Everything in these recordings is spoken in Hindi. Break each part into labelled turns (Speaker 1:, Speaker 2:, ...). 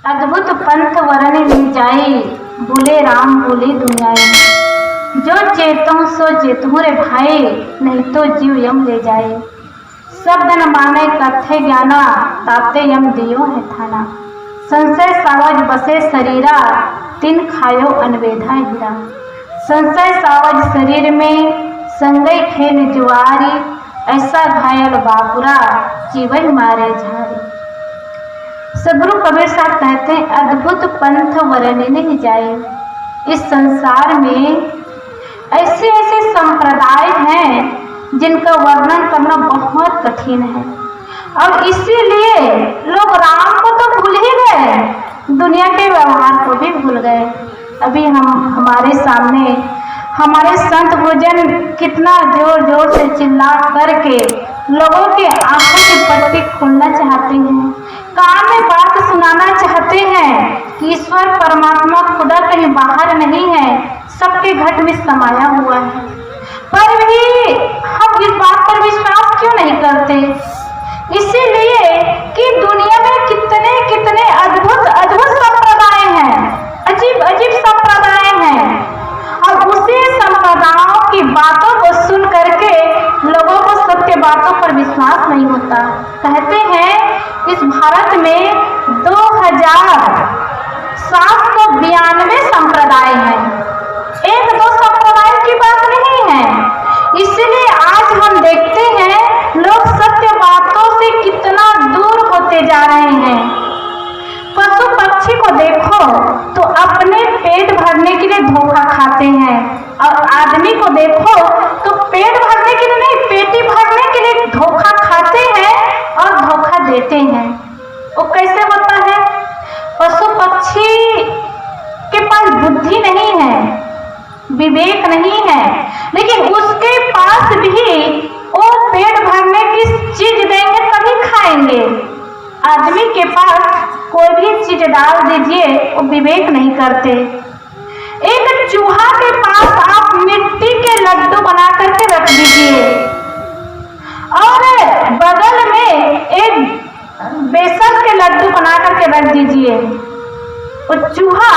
Speaker 1: अद्भुत पंथ वरन ले जाए, बोले राम बोले दुनियाए। जो चेतों सो चेतों रे भाई, नहीं तो जीव यम ले जाए। शब्द न माने कथे ज्ञाना, ताते यम दियो है थाना। संशय सावज बसे शरीरा, तिन खायो अनवेधा हीरा। संशय सावज शरीर में, संगई खेल जुआरी। ऐसा घायल बापुरा, जीवन मारे झारी। सदगुरु कबीर साहब कहते हैं अद्भुत पंथ वर्णने नहीं जाए। इस संसार में ऐसे ऐसे संप्रदाय हैं जिनका वर्णन करना बहुत कठिन है, और इसीलिए लोग राम को तो भूल ही गए, दुनिया के व्यवहार को भी भूल गए। अभी हमारे सामने हमारे संत गुरुजन कितना जोर जोर से चिल्ला करके लोगों के आंखों की पट्टी खोलना चाहते हैं, कान में बात सुनाना चाहते हैं कि ईश्वर परमात्मा खुदा कहीं बाहर नहीं है, सबके घट में समाया हुआ है। पर भी हम इस बात पर विश्वास क्यों नहीं करते? इसीलिए कि दुनिया में कितने कितने अद्भुत अद्भुत संप्रदाय हैं, अजीब अजीब संप्रदाय हैं, और उसी संप्रदायों की बातों को सुन करके लोगों को सत्य बातों पर विश्वास नहीं होता। कहते हैं इस भारत में 2792 संप्रदाय हैं, एक दो संप्रदाय की बात नहीं है। इसलिए आज हम देखते हैं लोग सत्य बातों से कितना दूर होते जा रहे हैं। पशु पक्षी को देखो तो अपने पेट भरने के लिए धोखा खाते हैं, और आदमी को देखो तो पेट भरने के लिए नहीं, पेटी भरने के लिए धोखा खाते हैं और धोखा देते हैं। वो कैसे होता है? पशु पक्षी के पास बुद्धि नहीं है, विवेक नहीं है, लेकिन उसके पास भी वो पेट भरने की चीज देंगे तभी खाएंगे। आदमी के पास कोई भी चीज डाल दीजिए वो विवेक नहीं करते। एक चूहा के पास आप मिट्टी के लड्डू बना करके रख दीजिए, और बगल में एक बेसन के लड्डू बना करके रख दीजिए, वो चूहा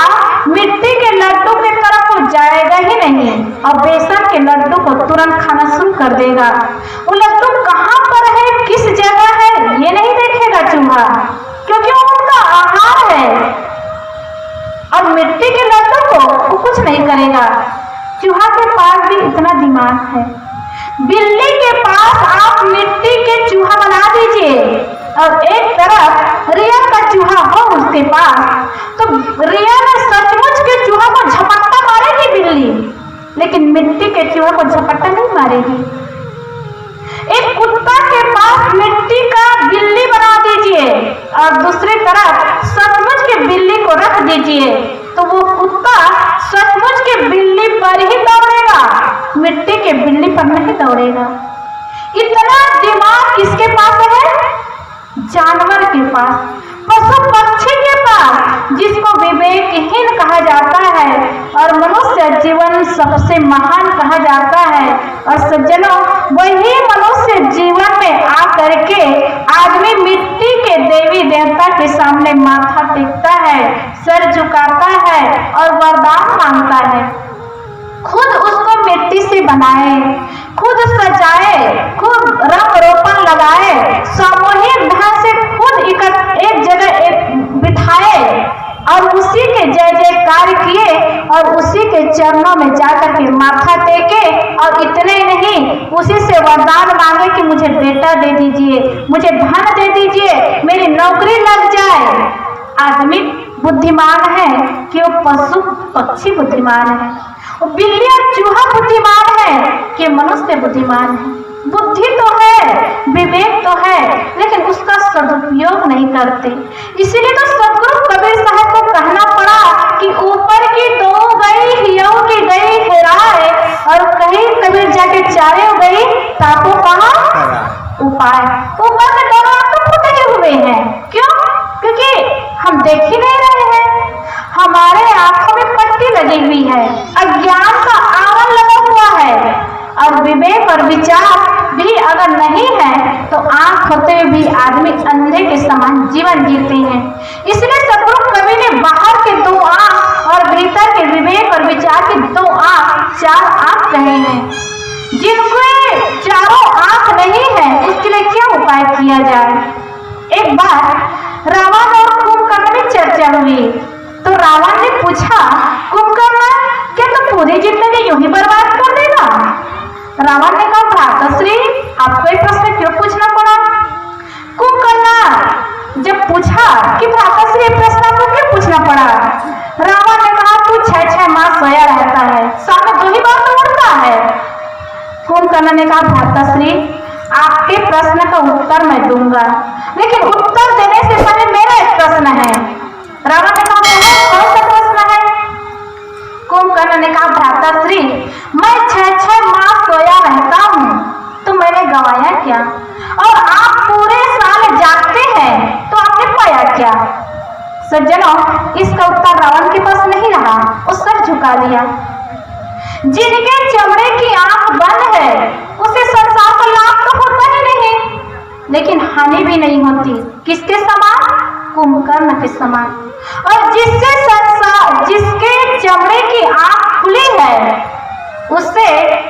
Speaker 1: मिट्टी के लड्डू की तरफ वो जाएगा ही नहीं, और बेसन के लड्डू को तुरंत खाना शुरू कर देगा। वो लड्डू कहाँ पर है, किस जगह है, ये नहीं देखेगा चूहा, क्योंकि वो उनका आहार है। और मिट्टी के लड्डू को वो कुछ नहीं करेगा। चूहा के पास भी इतना दिमाग है। बिल्ली के पास आप मिट्टी के चूहा बना दीजिए, और एक तरफ रियल का चूहा हो उसके पास, तो रियल सचमुच के चूहा को झपट्टा मारेगी बिल्ली, लेकिन मिट्टी के चूहा को झपट्टा नहीं मारेगी। एक कुत्ता के पास मिट्टी का बिल्ली बना दीजिए, और दूसरी तरफ सचमुच के बिल्ली को रख दीजिए, तो वो कुत्ता सचमुच के बिल्ली पर ही दौड़ेगा, मिट्टी के बिल्ली पर नहीं दौड़ेगा। इतना दिमाग किसके पास है? जानवर के पास, पशु पक्षी के पास, जिसको विवेकहीन कहा जाता है, और मनुष्य जीवन सबसे महान कहा जाता है। और सज्जनों, वही मनुष्य जीवन में आकर के आदमी मिट्टी के देवी देवता के सामने माथा टेकता है, सर झुकाता है और वरदान मांगता है। खुद उसको मिट्टी से बनाए, खुद सजाए, खुद रंग रोपण लगाए, सामूहिक ढंग से खुद एक जगह बिठाए, और उसी के जय जयकार किए, और उसी के चरणों में जाकर के माथा टेके, और इतने ही नहीं, उसी से वरदान मांगे कि मुझे बेटा दे दीजिए, मुझे धन दे दीजिए, मेरी नौकरी लग जाए। आदमी बुद्धिमान है कि वो पशु पक्षी बुद्धिमान है, वो बिल्ली और चूहा बुद्धिमान है कि मनुष्य बुद्धिमान है। बुद्धि तो है, विवेक तो है, लेकिन उसका सदुपयोग नहीं करते। इसीलिए तो सदगुरु कबीर साहब को कहना पड़ा कि ऊपर की दो गई हियो की गई हेराए, और कहीं कबीर जाके चारे गई ताको कहाँ उपाय। ऊपर के दोनों तो फूटे हुए हैं, क्यों? क्योंकि हम देख ही नहीं रहे हैं, हमारे आंखों में पट्टी लगी हुई है, अज्ञान का आवरण लगा हुआ है, और विवेक और विचार भी अगर नहीं है तो आंख होते हुए भी आदमी अंधे के समान जीवन जीते हैं। इसलिए सदगुरु और विचार की 2 आंख 4 आंख कहे हैं। जिनको चारों आंख नहीं है उसके लिए क्या उपाय किया जाए? एक बार रावण और कुंभकर्ण में चर्चा हुई तो रावण ने पूछा, कुंभकर्ण क्या तुम पूरी जिंदगी यूं ही बर्बाद कर देगा? रावण ने कहा, भ्राताश्री आपको एक प्रश्न क्यों पूछना पड़ा? कुंभकर्ण जब पूछा कि भ्राताश्री प्रश्न आपको क्यों पूछना पड़ा, रावण ने कहा, तू 6 मास सोया रहता है, साल में 2 ही बार तो उठता है। कुंभकर्ण ने कहा, भ्राताश्री आपके प्रश्न का उत्तर मैं दूंगा, लेकिन उत्तर देने से पहले मेरा एक प्रश्न है। रावण ने कहा, कौन सा प्रश्न है? कुंभकर्ण ने कहा, भ्राताश्री मैं 6 मास सोया रहता हूँ तो मैंने गवाया क्या? और आप पूरे साल जागते हैं तो आपने पाया क्या? सज्जनों, इसका उत्तर रावण के पास नहीं रहा, वो सर झुका लिया। जिनके चमड़े की आंख बंद है उसे संसार का लाभ तो होता ही नहीं, लेकिन हानि भी नहीं होती। किसके समान? कुंभकर्ण के समान। और जिसके चमड़े की आंख खुली है उससे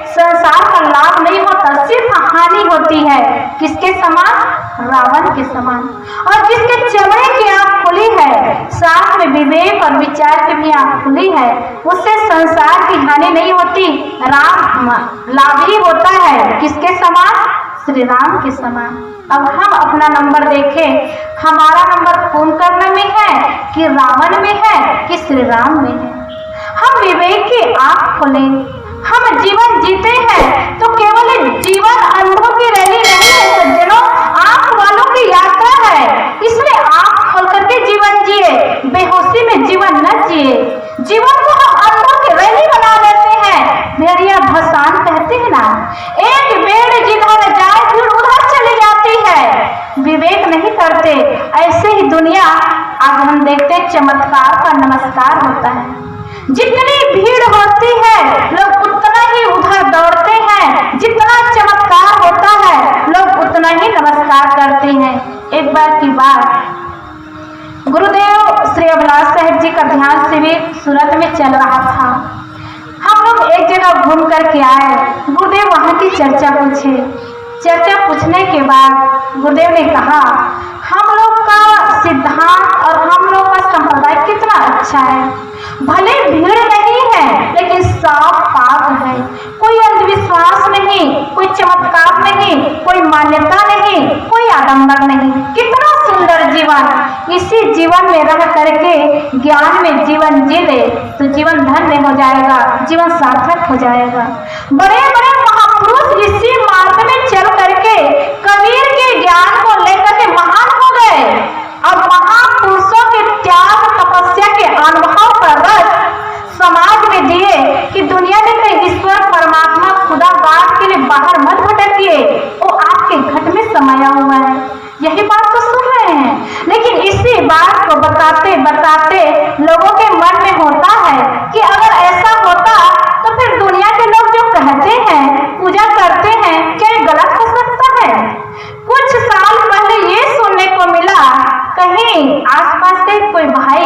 Speaker 1: संसार का लाभ नहीं होता, सिर्फ हानि होती है। किसके समान? रावण के समान। और जिसके चमड़े की आंख खुली है, साथ में विवेक और विचार की भी आंख खुली है, उससे संसार की हानि नहीं होती, राम लाभ ही होता है। किसके समान? श्री राम के समान। अब हम अपना नंबर देखें, हमारा नंबर कुंभकर्ण में है कि रावण में है कि श्री राम में है? हम विवेक की आंख खोलें। हम जीवन जीते हैं तो केवल जीवन अंधों की रैली नहीं है सज्जनों, आंख वालों की यात्रा है। इसलिए आंख खोल करके जीवन जिए, बेहोशी में जीवन न जिए। जीवन को हम अंधों की रैली बना देते हैं। भेड़िया भसान कहते हैं ना, एक भेड़ जिधर जाए फिर उधर चली जाती है, विवेक नहीं करते। ऐसे ही दुनिया आज हम देखते हैं, चमत्कार का नमस्कार होता है। जितनी भीड़ होती है लोग उतना ही उधर दौड़ते हैं, जितना चमत्कार होता है लोग उतना ही नमस्कार करते हैं। एक बार की बात, गुरुदेव श्री अभिलाष साहब जी का ध्यान शिविर सूरत में चल रहा था। हम लोग एक जगह घूम करके आए, गुरुदेव वहां की चर्चा पूछे। चर्चा पूछने के बाद गुरुदेव ने कहा, हम लोग का सिद्धांत और हम लोग का संप्रदाय कितना अच्छा है। भले भीड़ नहीं है लेकिन साफ पाक है, कोई अंधविश्वास नहीं, कोई चमत्कार नहीं, कोई मान्यता नहीं, कोई आडंबर नहीं। कितना सुंदर जीवन। इसी जीवन में रह करके ज्ञान में जीवन जी ले तो जीवन धन्य हो जाएगा, जीवन सार्थक हो जाएगा। बड़े बड़े महापुरुष इसी मार्ग में चल करके कबीर के ज्ञान को लेकर के महान हो गए। अब महापुरुषों के त्याग तपस्या के अनुभव पर रस समाज में दिए कि दुनिया में कहीं ईश्वर परमात्मा खुदा बात के लिए बाहर मत भटकिए, वो आपके घट में समाया हुआ है। यही बात तो सुन रहे हैं, लेकिन इसी बात को बताते बताते लोगों के मन में होता है कि अगर ऐसा होता तो फिर दुनिया के लोग जो कहते हैं, पूजा करते हैं, क्या ये गलत हो सकता है? कुछ साल पहले ये सुनने को मिला, कहीं आसपास के कोई भाई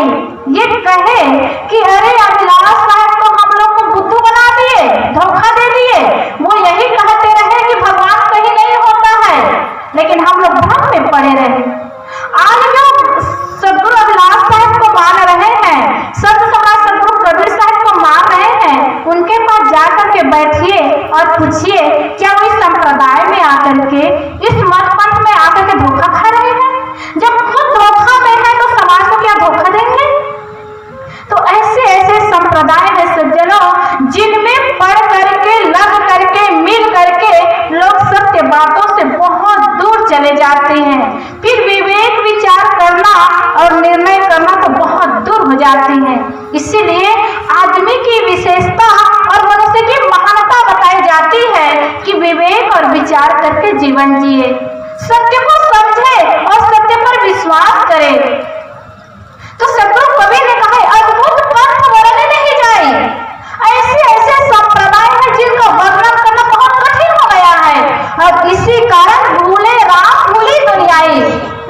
Speaker 1: ये कहे कि अरे अभिलाष साहब तो हम लोग को बुद्धू बना दिए, धोखा दे दिए। वो यही कहते रहे कि भगवान कहीं नहीं होता है, लेकिन हम लोग भ्रम में पड़े रहे। आज जो सदगुरु अभिलाष साहब को मान रहे हैं, संत समाज सदगुरु कबीर साहब को मान रहे हैं, उनके पास जाकर के बैठिए और पूछिए, क्या वो इस संप्रदाय में आकर के, इस मत पंथ में आकर के धोखा खा रहे हैं? जब खुद धोखा में है तो समाज को क्या धोखा देंगे? तो ऐसे ऐसे संप्रदाय है सज्जनों, जिनमें पढ़ करके, लग करके, मिल करके लोग सत्य बातों से बहुत दूर चले जाते हैं। फिर विवेक विचार करना और निर्णय करना तो बहुत दूर हो जाते हैं। इसीलिए आदमी की विशेषता और मनुष्य की महानता बताई जाती है कि विवेक और विचार करके जीवन जिए, सत्य को समझे और सत्य पर विश्वास करे। तो सदगुरु कबीर ने कहा, अद्भुत पंथ वर्णन नहीं जाए। ऐसे ऐसे संप्रदाय है जिनका वर्णन करना बहुत कठिन हो गया है, और इसी कारण भूले राम भूली दुनियाई।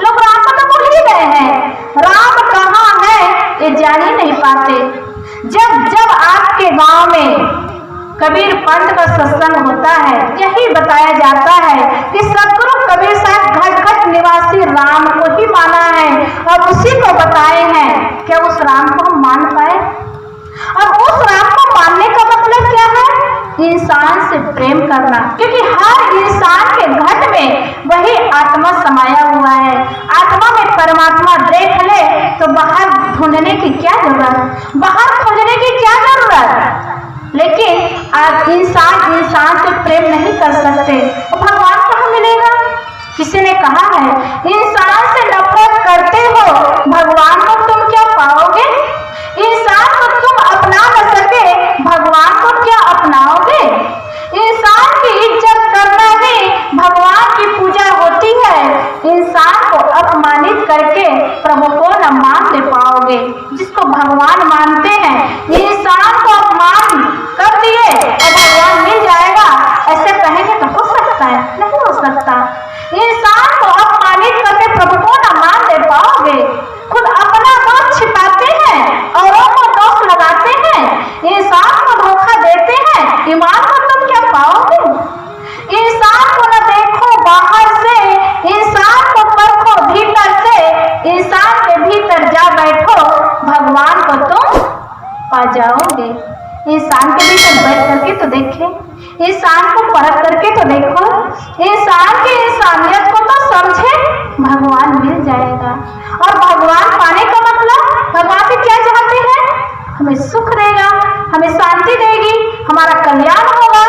Speaker 1: लोग राम को तो भूल ही गए हैं, राम कहाँ है ये जान ही नहीं पाते। जब जब जब आपके गांव में कबीर पंथ का सत्संग होता है, यही बताया जाता है कि सतगुरु कबीर साहब घट घट निवासी राम को ही माना है और उसी को बताए हैं। क्या उस राम को हम मान पाए? और उस राम को मानने का मतलब क्या है? इंसान से प्रेम करना, क्योंकि हर इंसान के घट में वही आत्मा समाया हुआ है। आत्मा में परमात्मा देख ले तो बाहर ढूंढने की क्या जरूरत, बाहर खोजने की क्या जरूरत। लेकिन आज इंसान से प्रेम नहीं कर सकते तो भगवान कहाँ मिलेगा? किसी ने कहा है, इंसान से नफरत करते हो, भगवान को तुम क्या पाओगे? इंसान को तुम अपना न सके, भगवान को क्या अपनाओगे? इंसान की इज्जत करना ही भगवान की पूजा होती है। इंसान को अपमानित करके प्रभु को न मान ले पाओगे। जिसको भगवान मानते हैं, इंसान को अपमान कर दिए और भगवान मिल जाएगा, ऐसे कहेंगे तो हो सकता है? नहीं हो सकता। इंसान को अपमानित करके प्रभु को न मान ले पाओगे। खुद अपना दोष छिपाते हैं, औरों को दोष लगाते हैं, इंसान को धोखा देते हैं, ईमान को तुम क्या पाओगे? इंसान को न देखो बाहर से, इंसान को परखो भीतर से, इंसान के भीतर जा बैठो, भगवान को तुम पा जाओगे। इंसान के भीतर बैठ करके तो देखे, इंसान को परख करके तो देखो, इंसान की इंसानियत को तो समझे, भगवान मिल जाएगा। और भगवान पाने का मतलब, भगवान से क्या चाहते हैं? हमें सुख देगा, हमें शांति देगी, हमारा कल्याण होगा,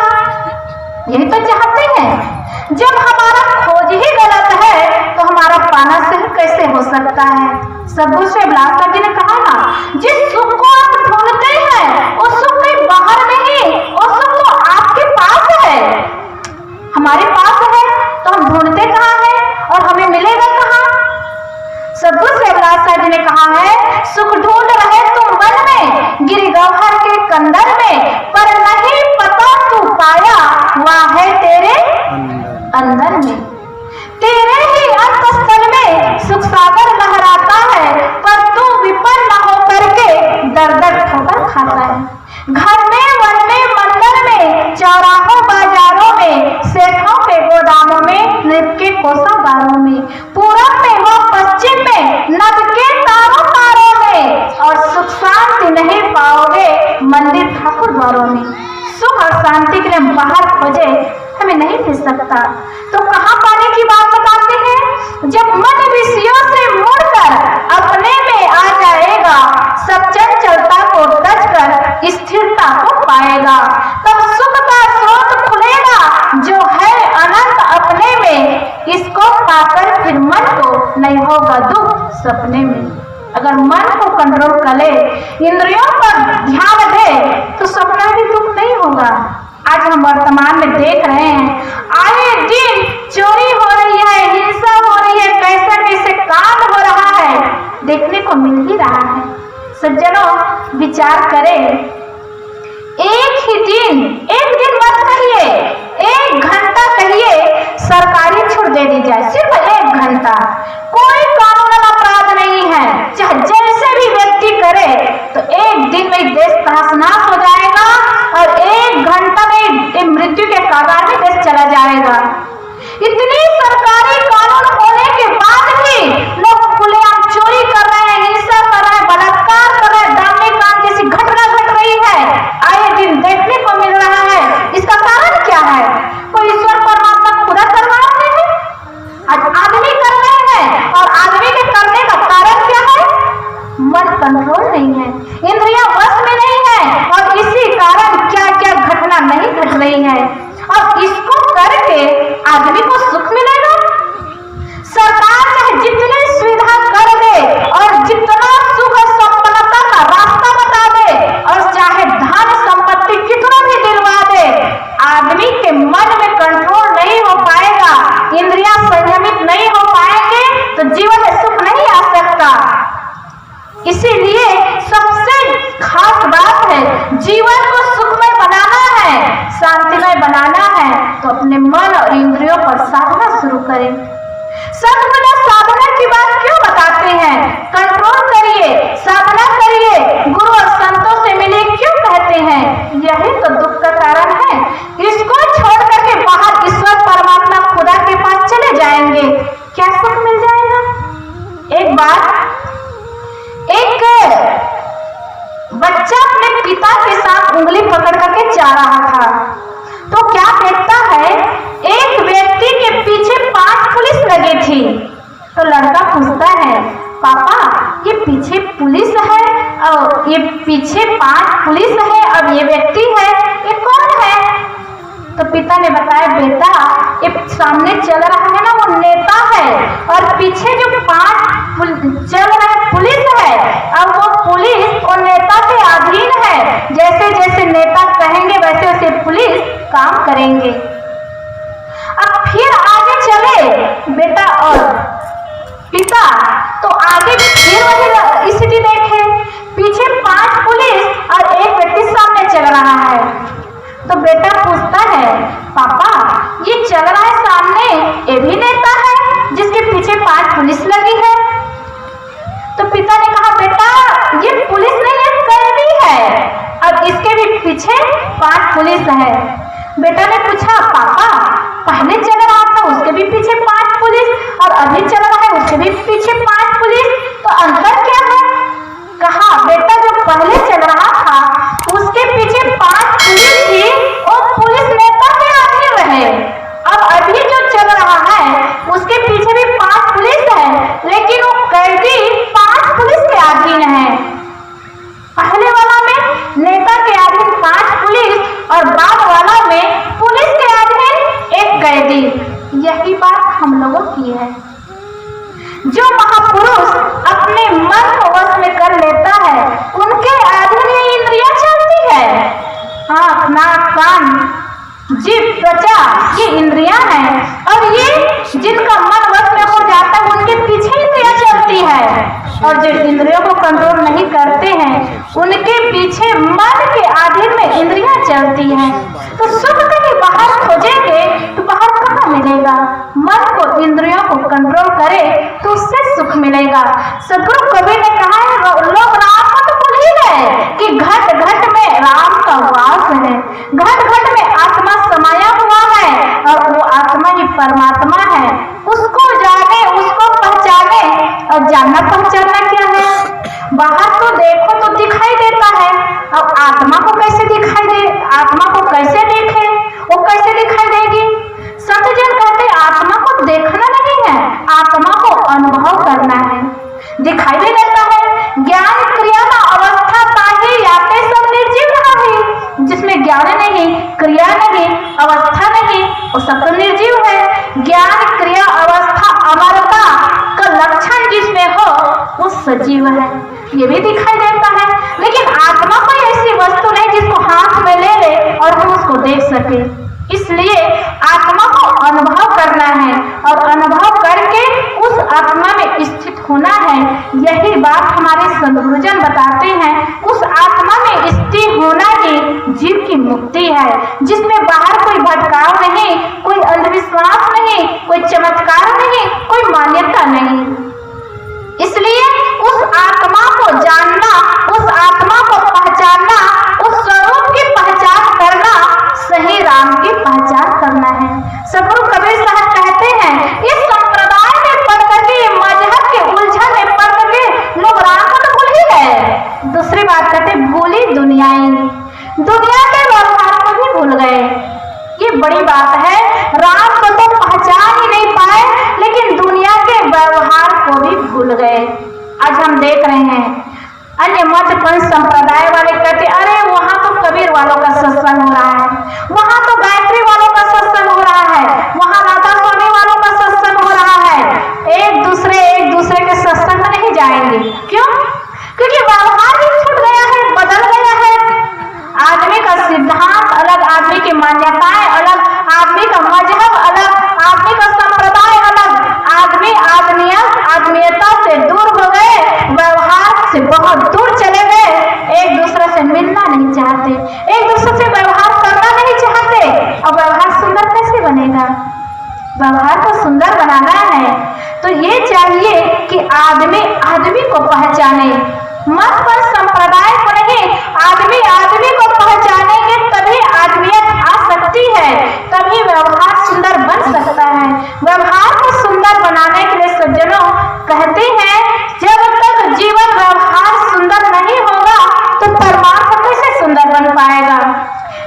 Speaker 1: यही तो चाहते हैं। जब हमारा खोज ही गलत है तो हमारा पाना सही कैसे हो सकता है? सद्गुरु श्री अभिलाषा जी ने कहा ना, जिस सुख को आप ढूंढते हैं वो सुख कहीं बाहर नहीं, वो सुख तो आपके पास है, हमारे पास है, तो हम ढूंढते कहाँ हैं और हमें मिलेगा कहाँ? सद्गुरु श्री अभिलाषा जी ने कहा है, सुख ढूंढ रहे तुम वन में, गिर गौहर के कंदर में, पर नहीं पता तू पाया वहाँ है तेरे अंदर में। तेरे ही अंतस्थल में सुख सागर लहराता है, पर तू विपन्न हो करके दर दर ठोकर खाता है। घर में, वन में, मंदिर में, चौराहों बाजारों में, सेठों के गोदामों में, नृत्य के कोषागारों में, पूरब में व पश्चिम में, नभ के तारों तारों में, और सुख शांति नहीं पाओगे मंदिर ठाकुर द्वारों में। सुख और शांति के लिए बाहर खोजे, हमें नहीं मिल सकता। तो कहाँ पाने की बात बताते हैं? जब मन विषयों से मुड़कर अपने में आ जाएगा, सब चंचलता को तज कर स्थिरता को पाएगा, तब सुख का स्रोत खुलेगा जो है अनंत अपने में। इसको पाकर फिर मन को नहीं होगा दुख सपने में। अगर मन को कंट्रोल कर ले, इंद्रियों पर ध्यान दे, तो सपना भी दुख नहीं होगा। आज हम वर्तमान में देख रहे हैं, आए दिन चोरी हो रही है, हिंसा हो रही है, कैसे कैसे कांड हो रहा है, देखने को मिल ही रहा है। सज्जनों, विचार करें, एक दिन मत कहिए, 1 घंटा कहिए, सरकारी छूट दे दी जाए, सिर्फ 1 घंटा, कोई कानूनन अपराध नहीं है, चाहे जैसे भी व्यक्ति करे, तो 1 दिन में देश तहस-नहस हो जाएगा और 1 घंटा में मृत्यु के कगार में देश चला जाएगा। इतनी सरकारी कानून होने के बाद भी लोग खुलेआम चोरी कर रहे हैं, हिंसा कर रहे हैं, बलात्कार कर रहे हैं, दामनी कांड जैसी घटना घट रही है, आए दिन देखने को मिल रहा है। इसका कारण क्या है? कोई ईश्वर परमात्मा खुदा करवा रहे हैं, आज आदमी कर रहे हैं, और आदमी के करने का कारण क्या है? मन कंट्रोल नहीं है, इंद्रियां वश में नहीं है, और इसी कारण क्या क्या घटना नहीं घट रही है। और इसको करके आदमी को सुख मिलेगा? सरकार चाहे जितनी सुविधा कर दे और जितना सुख संपन्नता का रास्ता बता दे, और चाहे धन संपत्ति कितना भी दिलवा दे, आदमी के मन में कंट्रोल नहीं हो पाएगा, इंद्रियां संयमित नहीं हो पाएंगे, तो जीवन में सुख नहीं आ सकता। इसीलिए सबसे खास बात है, जीवन को सुखमय बनाना है, शांतिमय बनाना है, तो अपने मन और इंद्रियों पर साधना शुरू करें। सद्गुरु साधना की बात क्यों बताते हैं? कंट्रोल करिए, साधना करिए, गुरु और संतों से मिलिए, क्यों कह पापा ये पीछे पुलिस है और ये पीछे 5 पुलिस है और ये व्यक्ति है, ये कौन है? तो पिता ने बताया बेटा ये सामने चल रहा है ना वो नेता है और पीछे जो 5 चल रहा पुलिस है और वो पुलिस और नेता के अधीन है। जैसे जैसे नेता कहेंगे वैसे वैसे पुलिस काम करेंगे। अब फिर आगे चले बेटा और पिता, तो आगे भी फिर वही स्थिति देखे, पीछे 5 पुलिस और एक व्यक्ति सामने चल रहा है। तो बेटा पूछता है पापा ये चल रहा है सामने ये भी नेता है जिसके पीछे 5 पुलिस लगी है? तो पिता ने कहा बेटा ये पुलिस नहीं है कैदी है, अब इसके भी पीछे 5 पुलिस है। बेटा ने पूछा पापा पहले चल रहा था उसके भी पीछे 5 पुलिस और अभी चल रहा है उसके भी पीछे 5 पुलिस, तो अंतर क्या है? कहा बेटा जो पहले चल रहा था उसके पीछे 5 पुलिस थी और पुलिस नेता के अधीन रहे, अब अभी जो चल रहा है उसके पीछे भी 5 पुलिस है लेकिन वो कैदी 5 पुलिस के अधीन है। पहले वाला में नेता के अधीन 5 पुलिस और बाद वाला में पुलिस के अधीन एक कैदी। यही बात हम लोगों की है। जो महापुरुष अपने मन को वश में कर लेता है उनके अधीन ये इंद्रियां चलती है। आँख नाक कान जीभ त्वचा ये इंद्रियां हैं और ये जिनका मन वश में हो जाता है उनके पीछे इंद्रियां चलती है और जो इंद्रियों को कंट्रोल नहीं करते हैं उनके पीछे मन के अधीन में इंद्रियां चलती हैं। तो सुख कहीं बाहर खोजेंगे तो बाहर कहाँ मिलेगा? मन को इंद्रियों को कंट्रोल करे तो उससे सुख मिलेगा। सदगुरु कबीर ने कहा है लोग राम को तो भूल ही गए कि घट घट में राम का वास है, घट घट में आत्मा समाया हुआ है और वो आत्मा ही परमात्मा है। उसको जाने उसको पहचाने और जानना पहचानना क्या है? बाहर तो देखो तो दिखाई देता है, अब आत्मा को कैसे दिखाई दे? आत्मा को कैसे देखे? वो कैसे दिखाई देगी? सतजन कहते आत्मा को देखना नहीं है, आत्मा को अनुभव करना है। दिखाई नहीं देता है ज्ञान क्रिया ना अवस्था ताही याते सब निर्जीव है, जिसमें ज्ञान नहीं क्रिया नहीं अवस्था नहीं वो सब तो निर्जीव है। ज्ञान क्रिया अवस्था अमरता का लक्षण जिसमें हो वो सजीव है, ये भी दिखाई देता है। लेकिन आत्मा कोई ऐसी वस्तु नहीं जिसको हाथ में ले ले और हम उसको देख सके, इसलिए आत्मा को अनुभव करना है और अनुभव करके उस आत्मा में स्थित होना है। यही बात हमारे सद्गुरुजन बताते हैं। उस आत्मा में स्थित होना ही जीव की मुक्ति है, जिसमें बाहर कोई भटकाव नहीं, कोई अंधविश्वास नहीं, कोई चमत्कार नहीं, कोई मान्यता नहीं। इसलिए उस आत्मा को जानना, उस आत्मा को पहचानना, उस स्वरूप की पहचान करना सही राम की पहचान करना है। सदगुरु कबीर साहब कहते हैं इस संप्रदाय में पढ़ करके मजहब के उलझन में पढ़ करके लोग राम को तो भूल ही गए। दूसरी बात कहते भूली दुनिया के व्यवहार को भी भूल गए। ये बड़ी बात है, राम को तो पहचान ही नहीं पाए लेकिन दुनिया के व्यवहार को भी भूल गए। आज हम देख रहे हैं अन्य मत पंथ संप्रदाय वाले कहते अरे वहां तो कबीर वालों का सत्संग हो रहा है, वहां तो गायत्री वालों का सत्संग हो रहा है, वहां राधा स्वामी वालों का सत्संग हो रहा है। एक दूसरे के सत्संग में नहीं जाएंगे। क्यों? क्योंकि व्यवहार ही छूट गया है, बदल गया है। आदमी का सिद्धांत अलग, आदमी की मान्यताएं अलग, आदमी का मजहब अलग, आदमी का संप्रदाय अलग। आदमी आदमीयता से दूर हो गए, व्यवहार से बहुत दूर चले गए, एक दूसरे से मिलना नहीं चाहते, एक दूसरे से व्यवहार करना नहीं चाहते। और व्यवहार सुंदर कैसे बनेगा? व्यवहार को सुंदर बनाना है तो ये चाहिए कि आदमी को पहचाने, मत पर संप्रदाय को नहीं। आदमी को पहचानेंगे तभी आदमियत आ सकती है, तभी व्यवहार सुंदर बन सकता है। व्यवहार को सुंदर बनाने के लिए सज्जनों कहते हैं जब तक जीवन व्यवहार सुंदर नहीं होगा तो परमार्थ कैसे सुंदर बन पाएगा?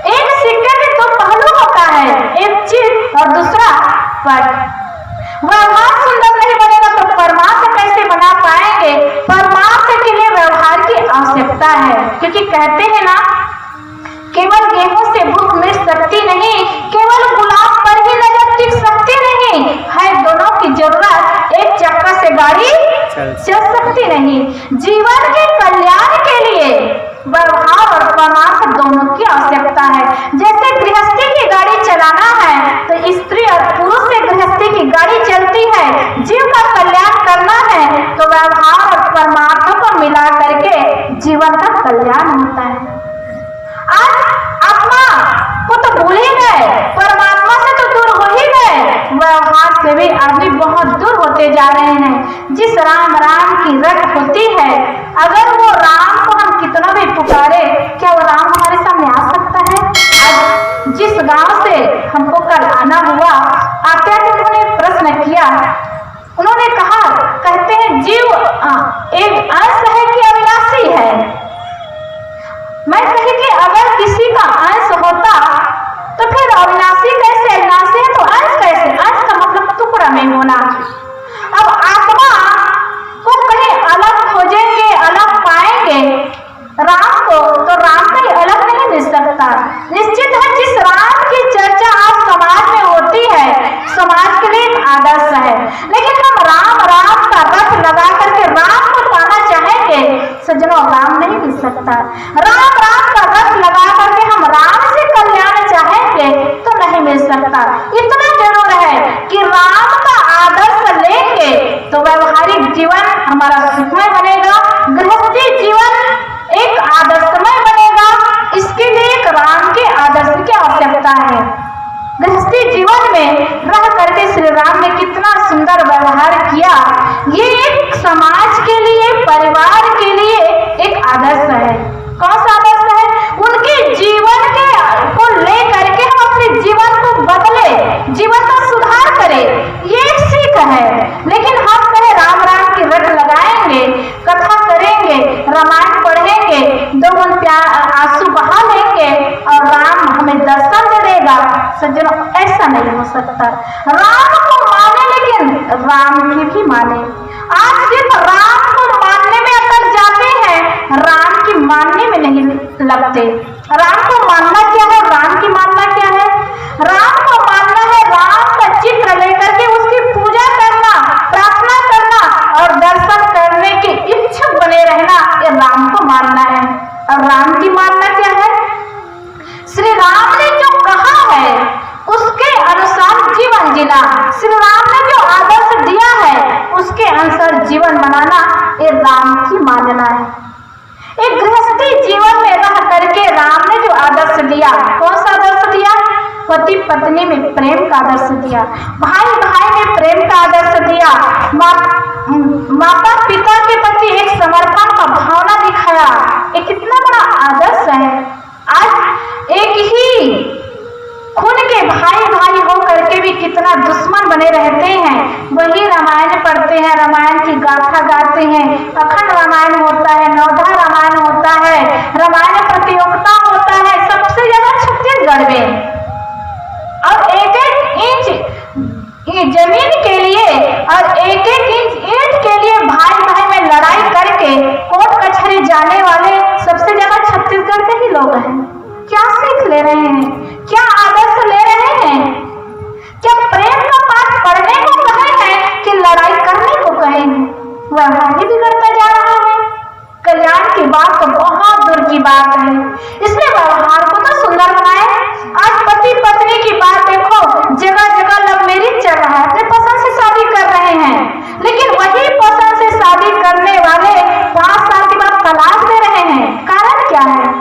Speaker 1: एक सिक्के के दो पहलू होता है, एक चित और दूसरा पट। व्यवहार सुंदर नहीं बनेगा तो परमार्थ कैसे बना पाएंगे? मिटता है, क्योंकि कहते हैं ना, केवल गेहूं से भूख मिट सकती नहीं, केवल गुलाब पर ही नजर टिक सकती नहीं है, दोनों की जरूरत, एक चक्कर से गाड़ी चल सकती नहीं। जीवन के कल्याण के लिए व्यवहार और परमार्थ दोनों की आवश्यकता है। जैसे गृहस्थी की गाड़ी चलाना है तो स्त्री और पुरुष से गृहस्थी की गाड़ी चलती है। जीव का कल्याण करना है तो व्यवहार और परमार्थों को मिला करके जीवन का कल्याण होता है। आज आत्मा को तो भूल ही गए, परमात्मा से तो दूर हो ही गए, व्यवहार से भी आदमी बहुत दूर होते जा रहे हैं। जिस राम राम की रट होती है, अगर वो राम को हम कितना भी पुकारे, क्या वो राम हमारे सामने आ सकता है? आज जिस गांव से हमको कल आना हुआ, आते आते उन्होंने प्रश्न किया, उन्होंने कहा, कहते हैं जीव एक अंश है कि अविनाशी है? मैं कही कि अगर किसी का अंश होता तो फिर अविनाशी कैसे, अविनाशी है तो अंश कैसे? अंश का मतलब टुकड़ा में होना। अब आत्मा को कहीं अलग खोजेंगे, अलग पाएंगे राम को, तो राम कहीं अलग नहीं मिल सकता। निश्चित है, जिस राम की चर्चा आज समाज में होती है, समाज के लिए एक आदर्श है, लेकिन हम राम राम का रथ लगा करके राम को पाना चाहेंगे, सज्जनों, राम नहीं मिल सकता। राम राम का रथ लगा करके हम राम से कल्याण चाहेंगे तो नहीं मिल सकता। इतना जरूर है कि राम का आदर्श लेंगे तो व्यवहारिक जीवन हमारा सुखमय बनेगा, गृहस्थी जीवन एक आदर्शमय बनेगा। इसके लिए एक राम के आदर्श की आवश्यकता है। गृहस्थी जीवन में रह करके श्री राम ने कितना सुंदर व्यवहार किया। ये एक समाज के लिए, परिवार के लिए एक आदर्श है। कौन सा आदर्श है? उनके जीवन के को ले करके हम अपने जीवन को बदले, जीवन का सुधार करें, ये एक सीख है। लेकिन हम कहे राम राम की रट लगाएंगे, कथा करेंगे, रामायण पढ़ेंगे, दो आंसू बहा लेंगे और राम हमें दर्शन दे देगा, सज्जनों, ऐसा नहीं हो सकता। राम को माने लेकिन राम की भी माने। आज सिर्फ राम को मानने में अटक जाते हैं, राम की मानने में नहीं लगते। राम को मानना क्या है, राम की मानना क्या है? राम को मानना है राम का चित्र लेकर के उसकी पूजा करना, प्रार्थना करना और दर्शन करने के इच्छुक बने रहना, ये राम को मानना है। और राम की मानना क्या है? श्री राम ने जो कहा है उसके अनुसार जीवन जीना, श्री राम ने जो आदर्श दिया है उसके अनुसार जीवन बनाना, ये राम की मानना है। एक गृहस्थी जीवन में रह करके राम ने जो आदर्श दिया, कौन सा आदर्श दिया? पति पत्नी में प्रेम का आदर्श दिया, भाई भाई में प्रेम का आदर्श दिया, माता पिता के प्रति एक समर्पण का भावना दिखाया। ये कितना बड़ा आदर्श है। आज एक ही खून के भाई भाई हो करके भी कितना दुश्मन बने रहते हैं। वही रामायण पढ़ते हैं, रामायण की गाथा गाते हैं, अखंड रामायण होता है, नवधा रामायण होता है, रामायण प्रतियोगिता होता है, सबसे ज्यादा छत्तीसगढ़ में। और एक एक इंच जमीन के लिए और एक एक इंच ईंट के लिए भाई भाई में लड़ाई करके कोर्ट कचहरी जाने वाले सबसे ज्यादा छत्तीसगढ़ के ही लोग हैं। क्या सीख ले रहे हैं? क्या आदर्श ले रहे हैं? क्या प्रेम का पाठ पढ़ने को कहे हैं कि लड़ाई करने को कहे हैं? व्यवहार ही बिगड़ता जा रहा है। कल्याण की बात तो बहुत दूर की बात है, इसलिए व्यवहार को तो सुंदर बनाए। आज पति पत्नी की बात देखो, जगह जगह लव मैरिज चल रहा है, अपने पसंद से शादी कर रहे हैं, लेकिन वही पसंद से शादी करने वाले 5 साल के बाद तलाक दे रहे हैं। कारण क्या है?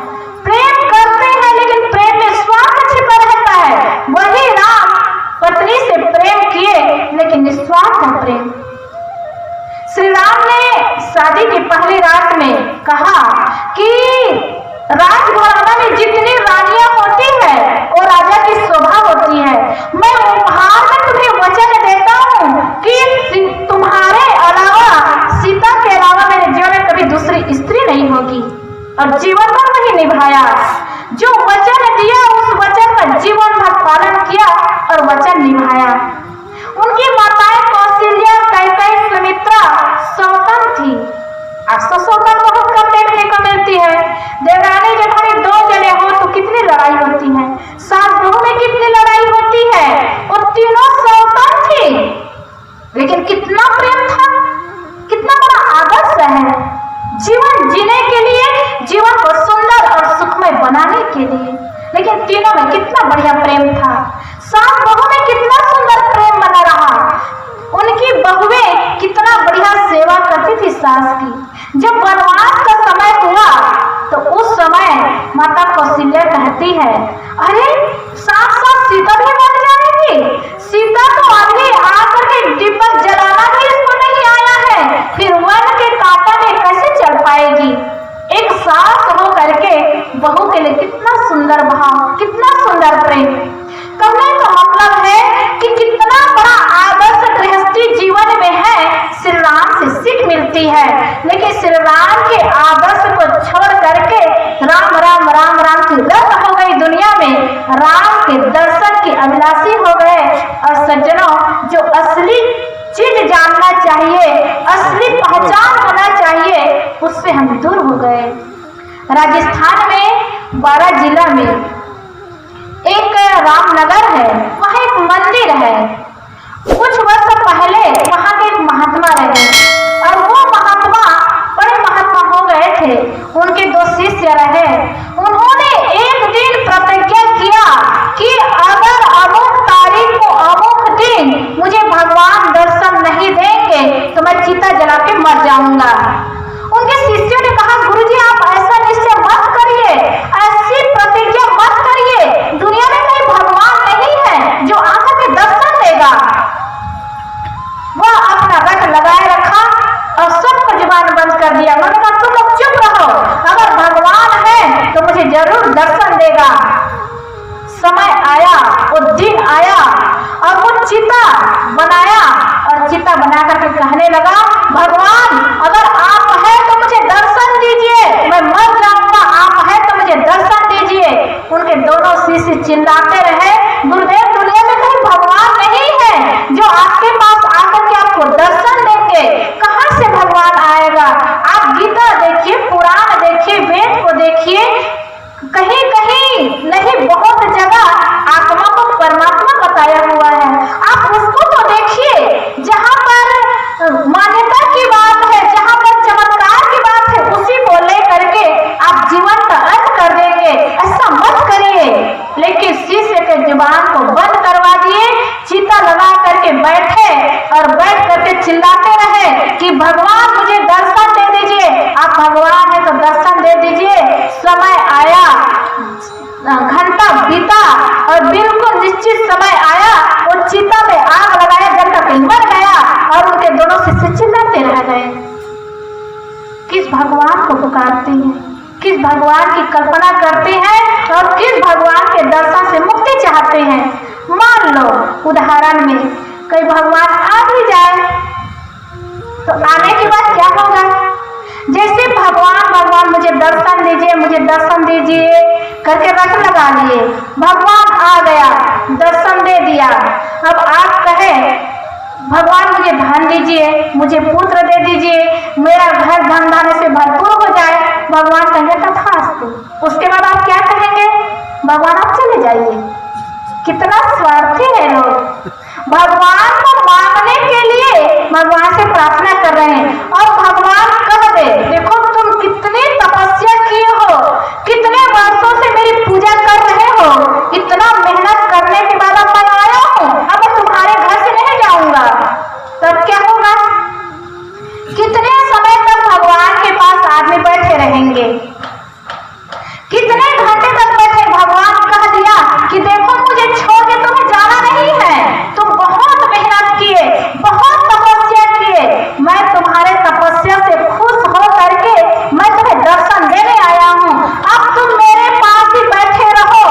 Speaker 1: प्रेम करते हैं लेकिन प्रेम में स्वार्थ छिपा रहता है। वही राम पत्नी से प्रेम किए लेकिन निस्वार्थ प्रेम। श्री राम ने शादी की पहली रात में कहा कि राजघराना में जितनी रानियां होती है वो राजा की शोभा होती है। मैं उपहार में तुम्हें वचन देता हूँ कि तुम्हारे अलावा, सीता के अलावा मेरे जीवन में कभी दूसरी स्त्री नहीं होगी। और जीवन भर वही निभाया, जो वचन दिया उस वचन का जीवन भर पालन किया और वचन निभाया। उनकी माताएं कौशल्या, कैकेयी, सुमित्रा सौतन थी। आज तो सौतन बहुत कम देखने को मिलती है। लेकिन कितना प्रेम था, कितना बड़ा आदर्श है जीवन जीने के लिए, जीवन को सुंदर और सुखमय बनाने के लिए। लेकिन तीनों में कितना बढ़िया प्रेम था। सास बहू में कितना सुंदर प्रेम बना रहा। उनकी बहुएं कितना बढ़िया सेवा करती थी सास की। जब वनवास का समय हुआ तो उस समय माता कौशल्या कहती है, अरे साथ साथ सीता भी मर जाएगी। सीता तो आगे आकर के दीपक जलाना भी इसको नहीं आया है, फिर वन के कांटा में कैसे चढ़ पाएगी। एक सास हो करके बहू के लिए कितना सुंदर भाव, कितना सुंदर प्रेम। कहने का मतलब है कि कितना बड़ा आदर्श गृहस्थी जीवन में है, श्री राम से सीख मिलती है। लेकिन श्री राम के आदर्श को छोड़ करके राम राम राम राम की रट हो गई दुनिया में, राम के दर्शन की अभिलाषी हो गए। और सज्जनों, जो असली चीज जानना चाहिए, असली पहचान होना चाहिए, उससे हम दूर हो गए। राजस्थान में 12 जिला में एक रामनगर है, वहाँ एक मंदिर है। कुछ वर्ष पहले वहाँ के एक महात्मा रहे और वो महात्मा बड़े महात्मा हो गए थे। उनके 2 शिष्य रहे। उन्होंने एक दिन प्रतिज्ञा किया कि अगर अमुक तारीख को अमुक दिन मुझे भगवान दर्शन नहीं देंगे तो मैं चिता जला के मर जाऊंगा। उनके शिष्यों ने कहा, गुरुजी आप ऐसा निश्चय मत करिए, ऐसी प्रतिज्ञा मत करिए, दुनिया में कोई भगवान नहीं है जो आंखों के दर्शन देगा। वह अपना रट लगाए रखा और सबको जुबान बंद कर दिया। उन्होंने कहा, तुम लोग चुप रहो, अगर भगवान है तो मुझे जरूर दर्शन देगा। समय आया, वो दिन आया और वो चिता बनाया और चिता बना करके कहने लगा, भगवान अगर आप है तो मुझे दर्शन दीजिए, मैं मर जाऊंगा, आप है तो मुझे दर्शन दीजिए। उनके दोनों शिष्य चिल्लाते रहे, गुरुदेव दुनिया में कोई भगवान नहीं है जो आपके पास आकर के आपको दर्शन देंगे, कहां से भगवान आएगा। आप गीता देखिए, पुराण देखिए, वेद को देखिए, कहीं कहीं नहीं बहुत जगह आत्मा को परमात्मा बताया हुआ है। आप उसको तो देखिए जहां पर मान्यता की बात है, जहां पर चमत्कार की बात है, उसी को लेकर के आप जीवन का अंत कर देंगे, ऐसा मत करिए। लेकिन शिष्य के जुबान को बंद करवा दिए, चिता लगा करके बैठे और बैठ करके चिल्लाते रहे कि भगवान मुझे दर्शन दे दीजिए, आप भगवान है तो दर्शन दे दीजिए। समय आया, घंटा बीता और बिल्कुल निश्चित समय आया, वो चिता में आग लगाया, जल का मर गया और उनके दोनों शिष्य चिल्लाते रह गए। किस भगवान को पुकारते हैं, किस भगवान की कल्पना करते हैं और किस भगवान के दर्शन से मुक्ति चाहते हैं। मान लो उदाहरण में कोई भगवान आ भी जाए तो आने के बाद क्या होगा। जैसे भगवान मुझे दर्शन दीजिए, मुझे दर्शन दीजिए करके रट लगा लिए, भगवान आ गया, दर्शन दे दिया। अब आप कहे भगवान मुझे धन दीजिए, मुझे पुत्र दे दीजिए, मेरा घर धन धान्य से भरपूर हो जाए, भगवान कहेंगे तथास्तु। उसके बाद आप क्या कहेंगे, भगवान आप चले जाइए। कितना स्वार्थी है लोग, भगवान को मांगने के लिए भगवान से प्रार्थना कर रहे हैं और भगवान कह दे, देखो तुम कितनी तपस्या किए हो, कितने वर्षों से मेरी पूजा कर रहे हो, इतना मेहनत करने के बाद अब मैं आया हूँ, अब मैं तुम्हारे घर से नहीं जाऊंगा, तब क्या होगा। कितने समय तक भगवान के पास आदमी बैठे रहेंगे, कितने घंटे तक बैठे। भगवान कह दिया कि देखो मुझे छोड़ के तुम्हें जाना नहीं है, तुम बहुत मेहनत किए, बहुत तपस्या किए, मैं तुम्हारे तपस्या से खुश हो करके मैं तुम्हें दर्शन देने आया हूँ, अब तुम मेरे पास ही बैठे रहो।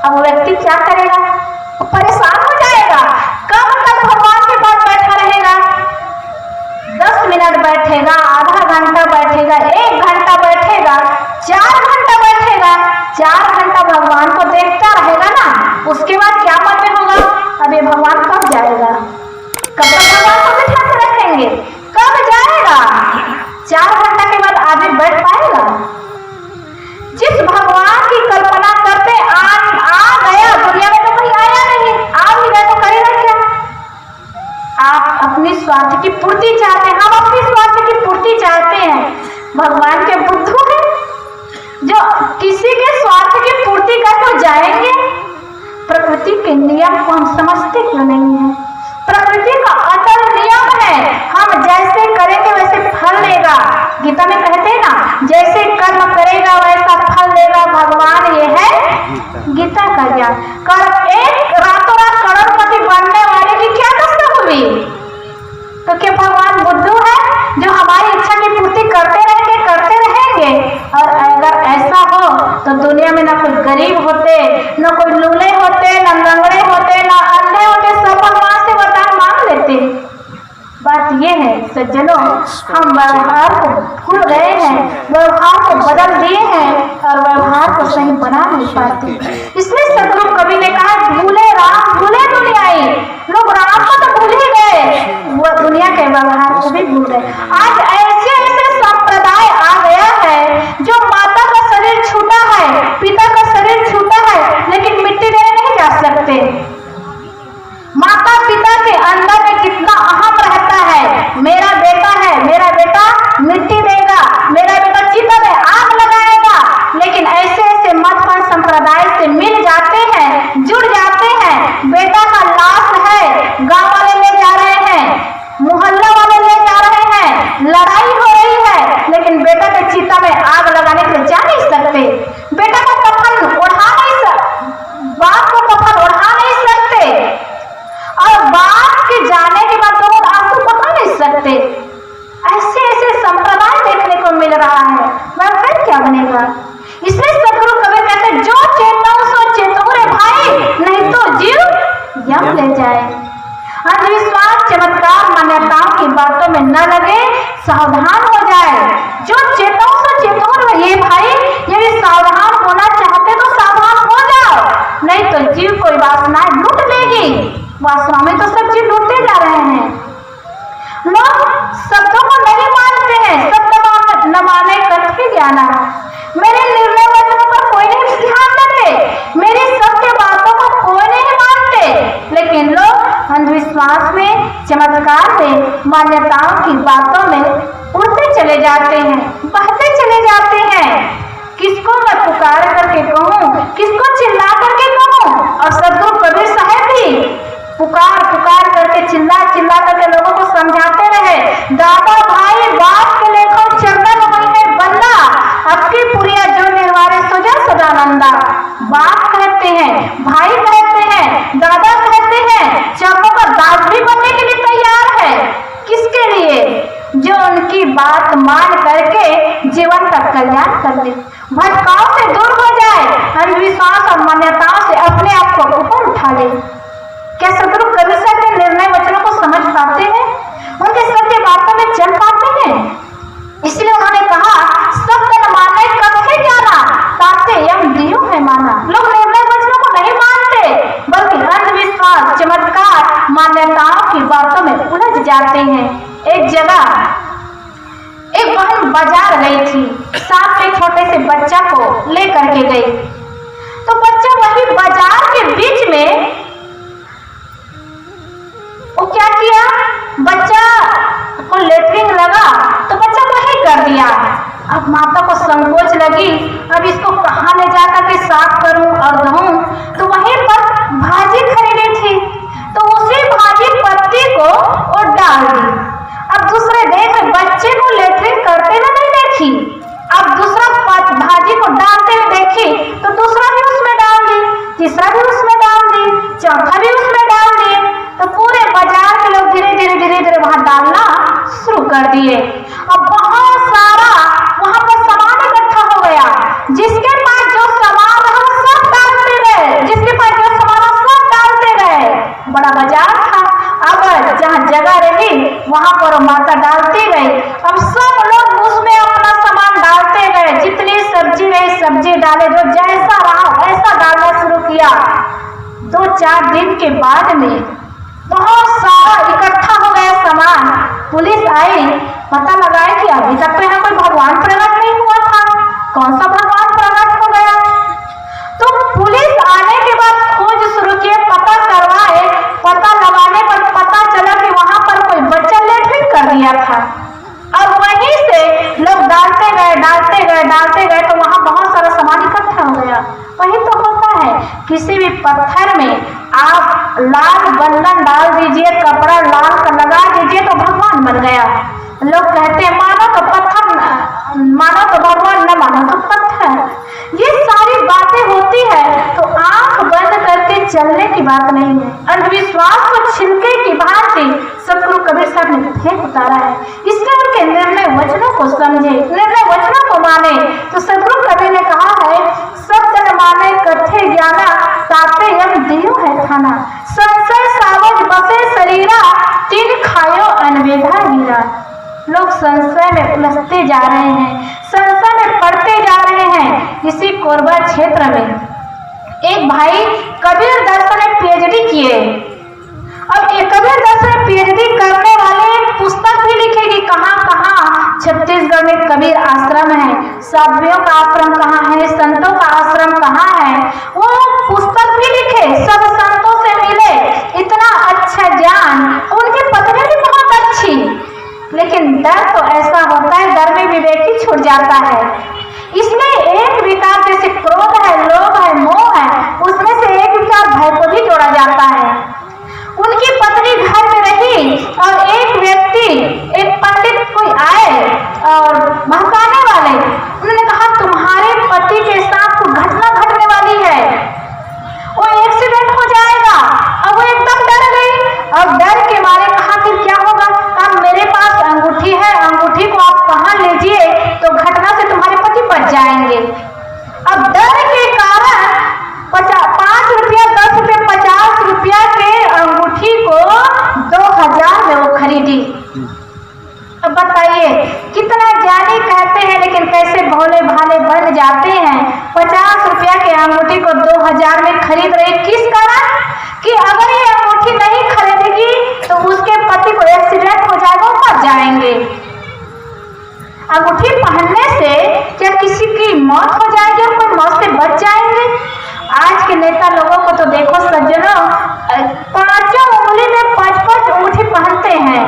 Speaker 1: अब व्यक्ति क्या करेगा, वो परेशान हो जाएगा। कब तक भगवान के पास बैठा रहेगा, 10 मिनट बैठेगा, आधा घंटा बैठेगा, 1 घंटा बैठेगा, 4 घंटा बैठेगा, 4 घंटा भगवान को देखता रहेगा ना। उसके बाद क्या मन में होगा, अब ये भगवान कब जाएगा, कब तक भगवान को बिठा के रखेंगे, कब जाएगा। 4 घंटा के बाद आदमी बैठ पाएगा। जिस भगवान की कल्पना करते आ गया, दुनिया में तो कोई आया नहीं, आ भी गया तो करेगा क्या। आप अपने होते, न कोई लूले होते, न लंगड़े होते, न अंधे होते, सब भगवान से वरदान मांग लेते। बात यह है सज्जनों, हम व्यवहार को भूल गए हैं, व्यवहार को बदल दिए हैं और व्यवहार को सही बना नहीं पाते। इसलिए सदगुरु कवि ने कहा, भूले राम भूले दुनियाई। लोग राम को तो भूल ही गए, वो दुनिया के व्यवहार को भी भूल गए। आज ऐसे ऐसे संप्रदाय आ गया है जो माता का शरीर छूटा है, पिता का शरीर छूटा है, लेकिन मिट्टी देने नहीं जा सकते। माता पिता के अंदर में कितना अहम रहता है, मेरा बेटा है, मेरा बेटा मिट्टी देगा, मेरा बेटा चिता में आग लगाएगा, लेकिन ऐसे ऐसे मतपन संप्रदाय से मिल जाते हैं, जुड़ जाते हैं। बेटा का लाश है, गांव वाले ले जा रहे हैं, मोहल्ला वाले ले जा रहे हैं, लड़ाई हो रही है, लेकिन बेटा के चिता में आग लगाने के लिए जा नहीं सकते। बेटा को कफन ओढ़ा नहीं सकते, बाप को कफन ओढ़ा नहीं सकते, और बाप के जाने के बाद लोग आंसू बहा नहीं सकते। ऐसे ऐसे संप्रदाय देखने को मिल रहा है, वह फिर क्या बनेगा। इसलिए सदगुरु कवि कहते, जो चेताओ सो चेतो रे भाई, नहीं तो जीव यम ले जाए। अंधविश्वास, चमत्कार, मान्यताओं की बातों में न लगे, सावधान हो जाए। जो चेताओ सो चेतो रे भाई, यदि सावधान होना चाहते तो सावधान हो जाओ, नहीं तो जीव कोई वासनाएं लूट लेगी। वासना में तो सब चीज लूटते जा रहे हैं। लोग शब्दों को नहीं मानते हैं, शब्द न माने कथि ज्ञाना। मेरे निर्णय वचनों पर कोई नहीं ध्यान देते, मेरी सत्य बातों को कोई नहीं मानते, लेकिन लोग अंधविश्वास में, चमत्कार में, मान्यताओं की बातों में उड़ते चले जाते हैं, बहते चले जाते हैं। किसको मैं पुकार करके कहूँ, किसको चिल्ला करके कहूँ। और सदगुरु कबीर साहब भी पुकार पुकार करके, चिल्ला चिल्ला करके लोगों को समझाते रहे। दादा भाई बाप के लेखो चंदन हुई है बंदा, आपकी पुरिया जो निर्वारे सोजा सदानंदा। बाप कहते हैं, भाई कहते हैं, दादा कहते हैं, चरणों पर दास भी बनने के लिए तैयार है। किसके लिए? जो उनकी बात मान करके जीवन का कल्याण कर ले, भटकाव से दूर हो जाए, अंधविश्वास और मान्यताओं से अपने आप को ऊपर उठा ले। क्या सदगुरु कबीर साहब के निर्णय वचनों को समझ पाते हैं? उनके सत्य बातों में चल पाते हैं? इसलिए उन्होंने कहा, सत्य न माने कथि ज्ञाना, ताते यम दियो है माना। लोग निर्णय वचनों को नहीं मानते, बल्कि अंधविश्वास, चमत्कार, मान्यताओं की बातों में उलझ जाते हैं। एक जगह एक बहन बाजार गई थी, साथ में छोटे से बच्चा को लेकर के गई। तो बच्चा वही बाजार के बीच में वो क्या किया, बच्चा को लेटरिन लगा तो बच्चा वही कर दिया। अब माता को संकोच लगी, अब इसको कहाँ ले जाकर के साफ करूं और धोऊं। तो वहीं पर भाजी खरीदी थी, तो उसी भाजी पत्ती को वो डाल दी। अब दूसरे देख बच्चे को लेटरिन करते हुए नहीं देखी, अब दूसरा भाजी को डालते हुए देखी, तो दूसरा भी उसमें डाल दी, तीसरा भी उसमें डाल दी, चौथा भी उसमें डाल दी। तो पूरे बाजार के लोग धीरे धीरे वहां डालना शुरू कर दिए। अब बहुत सारा वहां पर सामान इकट्ठा हो गया, जिसके पास जो सामान रहा सब डालते गए, जिसके पास जो सामान सब डालते गए। बड़ा बाजार था, अब जहाँ जगह रही वहां पर माता डालती गई। अब सब लोग उसमें अपना सामान डालते गए, जितनी सब्जी रही सब्जी डाले, जो जैसा रहा वैसा डालना शुरू किया। 2-4 दिन के बाद में बहुत सारा इकट्ठा हो गया सामान। पुलिस आई, पता लगाए कि अभी तक तो यहाँ कोई भगवान प्रकट नहीं हुआ था, कौन सा भगवान प्रकट हो गया। तो पुलिस आने के बाद खोज शुरू किए, पता करवाए, पता लगाने पर पता चला कि वहां पर कोई बच्चा लेटरिन कर दिया था। अब वहीं से लोग डालते गए, तो वहां बहुत सारा सामान इकट्ठा हो गया। वही तो होता है, किसी भी पत्थर में आप लाल बंधन डाल दीजिए, कपड़ा लाल का लगा दीजिए तो भगवान बन गया। लोग कहते हैं मानो तो पत्थर, मानो तो भगवान, न मानो तो पत्थर। ये सारी बातें होती है तो आंख बंद करके चलने की बात नहीं है। अंधविश्वास को छिलके की भांति सदगुरु कबीर साहब ने फेंक उतारा है। इसलिए उनके निर्णय वचनों को समझे, निर्णय वचनों को माने। तो सदगुरु कबीर ने कहा है, सत्य न माने कथे ज्ञाना ताते यम दियो है खाना। संशय सावज बसे शरीरा तीन खायो अनवेधा हीरा। लोग संशय में उलझते जा रहे हैं, संशय में पढ़ते जा रहे हैं। इसी कोरबा क्षेत्र में एक भाई कबीर दर्शन में पीएचडी किए। अब कबीर दर्शन में पीएचडी करने वाले पुस्तक भी लिखे कि कहाँ कहाँ छत्तीसगढ़ में कबीर आश्रम है, साधुओं का आश्रम कहाँ है, संतों का आश्रम कहाँ है। वो पुस्तक भी लिखे, सब संतों से मिले, इतना अच्छा ज्ञान। उनकी पत्नी भी बहुत अच्छी, लेकिन डर तो ऐसा होता है, डर में विवेक ही छूट जाता है। इसमें एक विकार जैसे क्रोध है, लोभ है, मोह है, उसमें से एक विकार भय को भी जोड़ा जाता है। उनकी पत्नी घर में रही और एक व्यक्ति, एक पंडित कोई आए और बहकाने वाले, उन्होंने कहा तुम्हारे पति के साथ कोई घटना घटने वाली है, वो एक्सीडेंट हो जाएगा। अब वो एकदम डर गई। अब डर के मारे कहा कि क्या होगा? अब मेरे पास अंगूठी है, अंगूठी को आप पहन लीजिए तो घटना से तुम्हारे पति बच जाएंगे। अब डर के कारण 5 रुपया, 10 रुपया, 50 रुपया के अंगूठी को 2000 में वो खरीदी। अब बताइए कितना ज्ञानी कहते हैं, लेकिन कैसे भोले भाले बन जाते हैं। 50 रुपया के अंगूठी को 2000 में खरीद रहे, किस कारण? कि अगर ये अंगूठी नहीं खरीदेगी तो उसके पति को एक्सीडेंट हो जाएगा, वो मर जाएंगे। अंगूठी पहनने से क्या किसी की मौत हो जाएगी और कोई मौत से बच जाएंगे? आज के नेता लोगों को तो देखो सज्जनों, 5 उंगली में 5-5 अंगूठी पहनते हैं,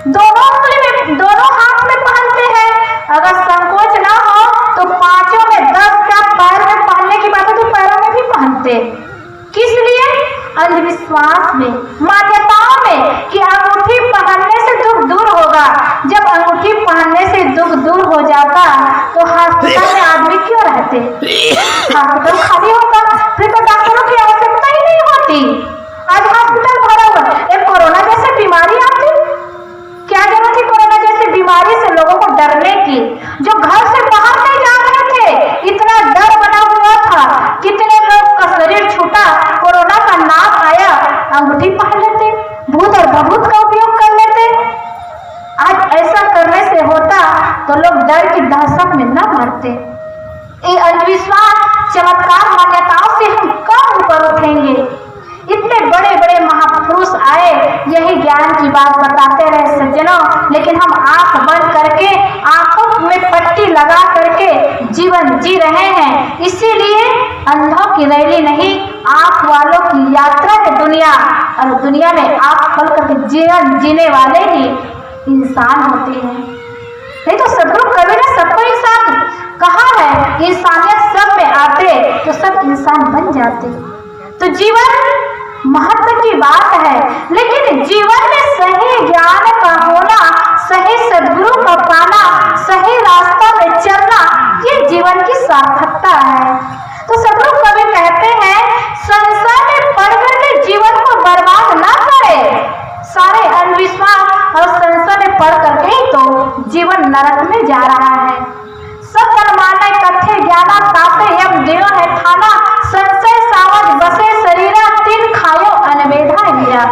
Speaker 1: दोनों उंगली में, दोनों हाथ में पहनते हैं। अगर संकोच ना हो तो 5 में 10 का पैर में पहनने की बात है तो पैरों में भी पहनते। किस लिए? अंधविश्वास में, मान्यताओं में कि अंगूठी पहनने से दुख दूर होगा। जब अंगूठी पहनने से दुख दूर हो जाता तो हॉस्पिटल में आदमी क्यों रहते? हॉस्पिटल खाली होता, फिर तो डॉक्टरों की आवश्यकता ही नहीं होती। आज हॉस्पिटल भरा हुआ। एक कोरोना जैसे बीमारी आती, क्या जरूरत थी कोरोना जैसे बीमारी से लोगों को डरने की? जो घर से बाहर नहीं जा रहे थे, इतना डर बना हुआ था। कितने लोग का शरीर छूटा, कोरोना का नाम आया, अंगूठी पहन लेते, भूत और भभूत का उपयोग कर लेते। आज ऐसा करने से होता तो लोग डर की दहशत में न मरते। ये अंधविश्वास, चमत्कार, मान्यताओं से हम कब ऊपर उठेंगे? इतने बड़े बड़े महापुरुष आए, यही ज्ञान की बात बताते रहे सज्जनों, लेकिन हम आंख बंद करके, आंखों में पट्टी लगा करके जीवन जी रहे हैं। इसीलिए अंधों की रैली नहीं, आंख वालों की यात्रा है दुनिया, और दुनिया में आंख खोल करके जीवन जीने वाले ही इंसान होते हैं। नहीं तो सदगुरु कबीर ने सबको इंसान कहा है, इंसानियत सब में आते तो सब इंसान बन जाते। तो जीवन महत्व की बात है, लेकिन जीवन में सही ज्ञान का होना, सही सद्गुरु का पाना, सही रास्ता में चलना, ये जीवन की सार्थकता है। तो सद्गुरु कबीर कहते हैं, संसार में पढ़कर के जीवन को बर्बाद ना करे। सारे अंधविश्वास और संसार में पढ़ करके ही तो जीवन नरक में जा रहा है। सब माने कथे ज्ञाना ताते यम दियो है थाना। संशय सावज बसे शरीरा तीन खायो अनवेधा हीरा।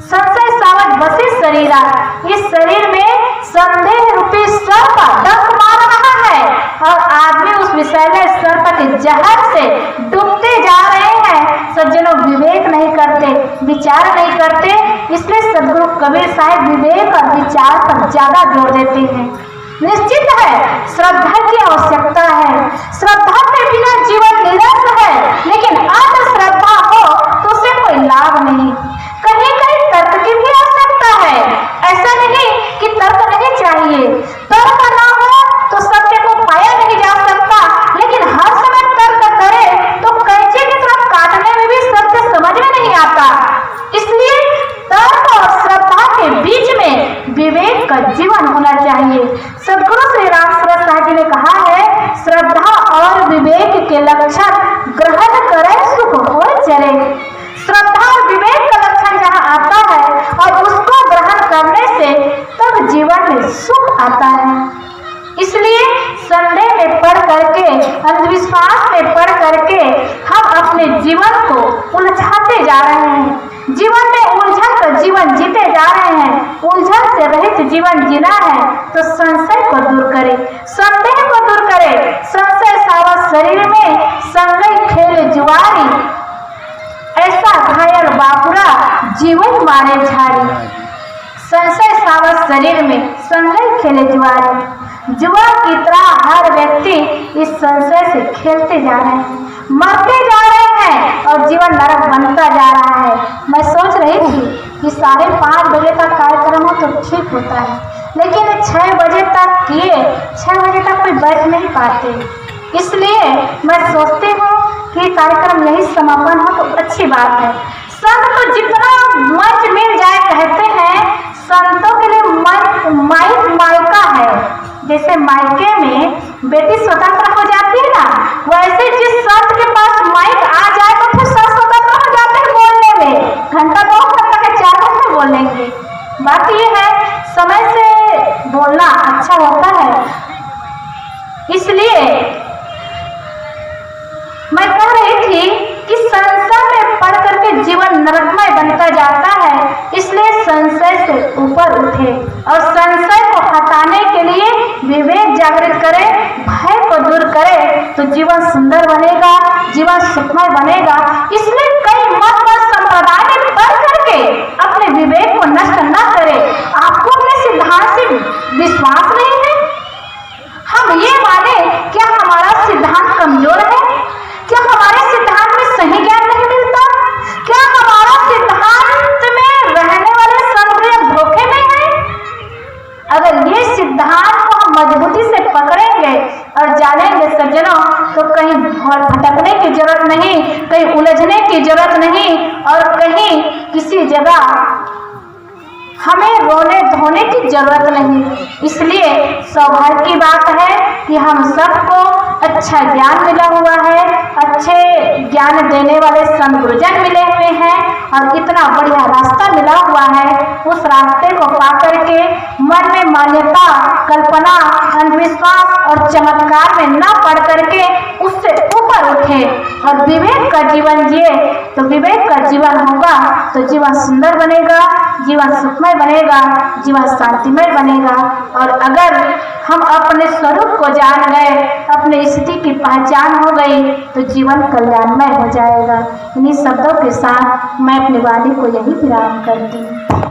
Speaker 1: संशय सावज बसे शरीरा, इस शरीर में संदेह रूपी सर्प डंक मार रहा है और आदमी उस विषैले सर्प के जहर से डूबते जा रहे हैं। सज्जनों विवेक नहीं करते, विचार नहीं करते, इसलिए सदगुरु कबीर साहब विवेक और विचार पर ज्यादा जोर देते हैं। निश्चित है श्रद्धा की आवश्यकता है, श्रद्धा के बिना जीवन निरस्त है, लेकिन अंधश्रद्धा हो तो उसे कोई लाभ नहीं। कहीं कहीं तर्क की भी आवश्यकता है, ऐसा नहीं कि तर्क नहीं चाहिए। तर्क ना हो तो सत्य को पाया नहीं जा सकता, लेकिन हर समय तर्क करे तो कैंची की तरफ काटने में भी सत्य समझ में नहीं आता। इसलिए तर्क और श्रद्धा के बीच में विवेक का जीवन होना चाहिए। सदगुरु श्री राम सूरत साहब जी ने कहा है, श्रद्धा और विवेक के लक्षण ग्रहण करे सुख हो चले। श्रद्धा और विवेक का लक्षण जहाँ आता है और उसको ग्रहण करने से तब जीवन में सुख आता है। इसलिए संदेह में पड़ करके, अंधविश्वास में पड़ करके हम अपने जीवन को उलझाते जा रहे हैं। जीवन में उलझन कर जीवन जीते जा रहे हैं। उलझन से रहित जीवन जीना है तो संशय को दूर करे, संदेह को दूर करे। संशय सावत शरीर में संगई खेल जुआरी, ऐसा घायल बापुरा जीवन मारे झाड़ी। संशय सावत शरीर में संगई खेले जुआरी। जुआ की तरह हर व्यक्ति इस संशय से खेलते जा रहे हैं, मरते जा रहे हैं और जीवन नरक बनता जा रहा है। मैं सोच रही थी कि 5:30 बजे तक कार्यक्रम हो तो ठीक होता है, लेकिन 6 बजे तक किए, 6 बजे तक कोई बैठ नहीं पाते। इसलिए मैं सोचती हूँ कि कार्यक्रम यही समापन हो तो अच्छी बात है। संत तो जितना मंच मिल जाए कहते हैं, संतों के लिए माइक मायका है। जैसे मायके में बेटी स्वतंत्र हो जाती है ना, वैसे जिस संत के पास माइक आ जाए तो फिर सब स्वतंत्र हो जाते हैं बोलने में। घंटा 2 घंटा के 4 घंटे बोलेंगे। बात यह है समय से बोलना अच्छा होता है। इसलिए मैं कह रही थी कि संशय में पड़ करके जीवन नरकमय बनता जाता है। इसलिए संशय से ऊपर उठे और संशय को हटाने के लिए विवेक जागृत करे, भय को दूर करे तो जीवन सुंदर बनेगा, जीवन सुखमय बनेगा। इसलिए कई मत व संप्रदाय में पढ़ करके अपने विवेक को नष्ट न करे। आपको अपने सिद्धांत से विश्वास नहीं है? हम ये माने क्या हमारा सिद्धांत कमजोर है? क्या हमारे सिद्धांत में सही ज्ञान नहीं मिलता? क्या हमारा सिद्धांत में रहने वाले संत धोखे में है? अगर ये सिद्धांत को हम मजबूती से पकड़ेंगे और जानेंगे सज्जनों, तो कहीं भटकने की जरूरत नहीं, कहीं उलझने की जरूरत नहीं और कहीं किसी जगह हमें रोने धोने की जरूरत नहीं। इसलिए सौभाग्य की बात है कि हम सबको अच्छा ज्ञान मिला हुआ है, अच्छे ज्ञान देने वाले संत गुरुजन मिले हुए हैं और इतना बढ़िया रास्ता मिला हुआ है। उस रास्ते को पा करके मन में मान्यता, कल्पना, अंधविश्वास और चमत्कार में न पड़ करके उससे ऊपर उठे और विवेक का जीवन जिए। तो विवेक का जीवन होगा तो जीवन सुंदर बनेगा, जीवन सुखमय बनेगा, जीवन शांतिमय बनेगा। और अगर हम अपने स्वरूप को जान गए, अपने स्थिति की पहचान हो गई तो जीवन कल्याणमय हो जाएगा। इन्हीं शब्दों के साथ मैं अपनी वाणी को यही विराम करती हूँ।